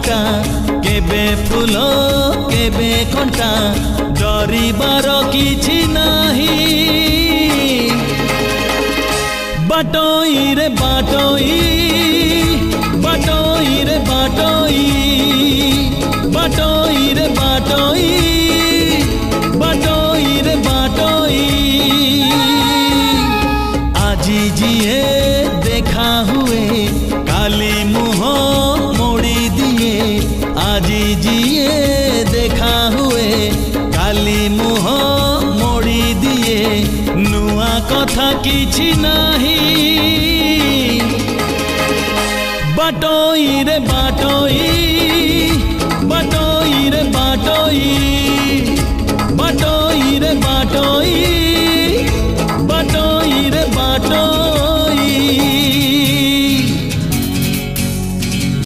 फुटा केबे फूल केबे कंटा डरिबार किछि नाही बाटोई रे बाटोई बाटोई रे बाटोई बाटोई रे बाटोई बाटोई रे बाटोई आजी जिए देखा हुए काली मुह मोड़ी दिए आजी जिए देखा हुए काली मुह मोड़ी दिए नुआ कथा किछि नाही बाटोई रे बाटोई बाटोई रे बाटोई।